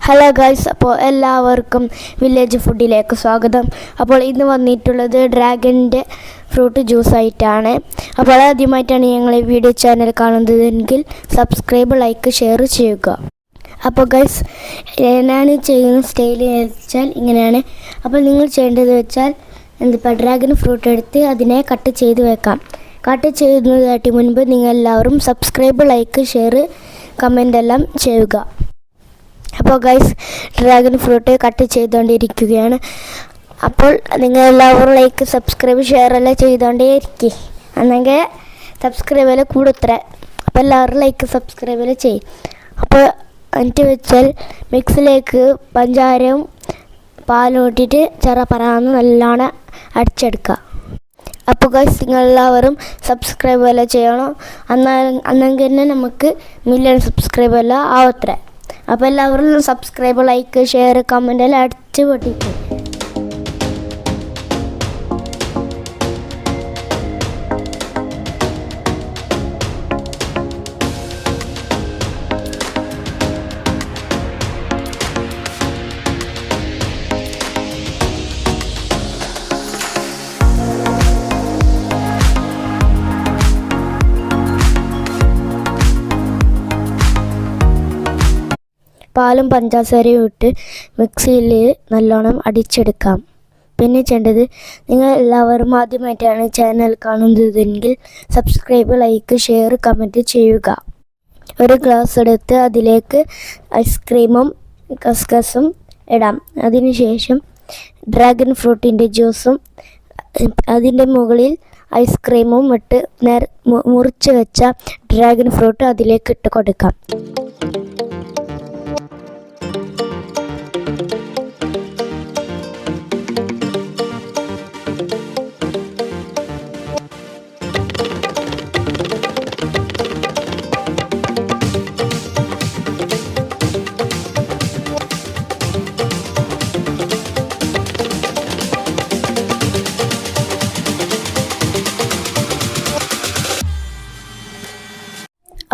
Hello guys, അപ്പോൾ എല്ലാവർക്കും village ഫുഡിലേക്ക് സ്വാഗതം. അപ്പോൾ ഇന്ന് വന്നിട്ടുള്ളത് ഡ്രാഗണിൻ്റെ ഫ്രൂട്ട് ജ്യൂസായിട്ടാണ്. അപ്പോൾ ആദ്യമായിട്ടാണ് ഞങ്ങൾ ഈ വീഡിയോ ചാനൽ കാണുന്നതെങ്കിൽ സബ്സ്ക്രൈബ്, ലൈക്ക്, ഷെയർ ചെയ്യുക. അപ്പോൾ ഗൈസ്, ഞാൻ ചെയ്യുന്ന സ്റ്റൈൽ വെച്ചാൽ ഇങ്ങനെയാണ്. അപ്പോൾ നിങ്ങൾ ചെയ്യേണ്ടത് വെച്ചാൽ ഡ്രാഗൺ ഫ്രൂട്ട് എടുത്ത് അതിനെ കട്ട് ചെയ്ത് വെക്കാം. കട്ട് ചെയ്യുന്നതായിട്ട് മുൻപ് നിങ്ങൾ എല്ലാവരും സബ്സ്ക്രൈബ്, ലൈക്ക്, ഷെയർ, കമൻ്റ് എല്ലാം ചെയ്യുക. അപ്പോൾ ഗൈസ്, ഡ്രാഗൺ ഫ്രൂട്ട് കട്ട് ചെയ്തുകൊണ്ടിരിക്കുകയാണ്. അപ്പോൾ നിങ്ങൾ എല്ലാവരും ലൈക്ക്, സബ്സ്ക്രൈബ്, ഷെയർ എല്ലാം ചെയ്തുകൊണ്ടേയിരിക്കും. എന്നെങ്കിൽ സബ്സ്ക്രൈബ് കൂടുത്രേ. അപ്പോൾ എല്ലാവരും ലൈക്ക്, സബ്സ്ക്രൈബ് ചെയ്യും. അപ്പോൾ എന്നിട്ട് വെച്ചാൽ മിക്സിലേക്ക് പഞ്ചാരയും പാലും ഇട്ടിട്ട് ചെറുപറാന്ന് നല്ലോണം അടിച്ചെടുക്കുക. അപ്പോൾ ഗൈസ്, നിങ്ങളെല്ലാവരും സബ്സ്ക്രൈബ് എല്ലാം ചെയ്യണം. അന്നെങ്കിൽ തന്നെ നമുക്ക് മില്യൺ സബ്സ്ക്രൈബ് എല്ലാം ആവത്രേ. അപ്പോൾ എല്ലാവരും സബ്സ്ക്രൈബ്, ലൈക്ക്, ഷെയർ, കമൻ്റ് എല്ലാം അടിച്ച് പൊട്ടിക്കും. പാലും പഞ്ചസാരയും ഇട്ട് മിക്സിയിൽ നല്ലോണം അടിച്ചെടുക്കാം. പിന്നെ ചെയ്യേണ്ടത്, നിങ്ങൾ എല്ലാവരും ആദ്യമായിട്ടാണ് ചാനൽ കാണുന്നതെങ്കിൽ സബ്സ്ക്രൈബ്, ലൈക്ക്, ഷെയർ, കമൻറ്റ് ചെയ്യുക. ഒരു ഗ്ലാസ് എടുത്ത് അതിലേക്ക് ഐസ്ക്രീമും കസ്കസും ഇടാം. അതിനുശേഷം ഡ്രാഗൺ ഫ്രൂട്ടിൻ്റെ ജ്യൂസും അതിൻ്റെ മുകളിൽ ഐസ്ക്രീമും ഇട്ട് മുറിച്ച് വെച്ച ഡ്രാഗൺ ഫ്രൂട്ട് അതിലേക്ക് ഇട്ട് കൊടുക്കാം.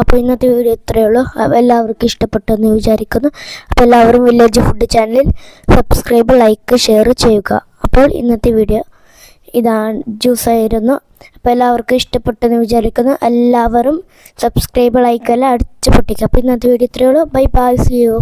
അപ്പോൾ ഇന്നത്തെ വീഡിയോ ഇത്രയേ ഉള്ളൂ. എല്ലാവർക്കും ഇഷ്ടപ്പെട്ടെന്ന് വിചാരിക്കുന്നു. അപ്പോൾ എല്ലാവരും village food channel subscribe, like, share ചെയ്യുക. അപ്പോൾ ഇന്നത്തെ വീഡിയോ ഇതാണ്, ജ്യൂസായിരുന്നു. അപ്പോൾ എല്ലാവർക്കും ഇഷ്ടപ്പെട്ടെന്ന് വിചാരിക്കുന്നു. എല്ലാവരും സബ്സ്ക്രൈബ്, ലൈക്ക് എല്ലാം അടിച്ച് പൊട്ടിക്കുക. അപ്പോൾ ഇന്നത്തെ വീഡിയോ ഇത്രയേ ഉള്ളൂ. Bye bye, see U.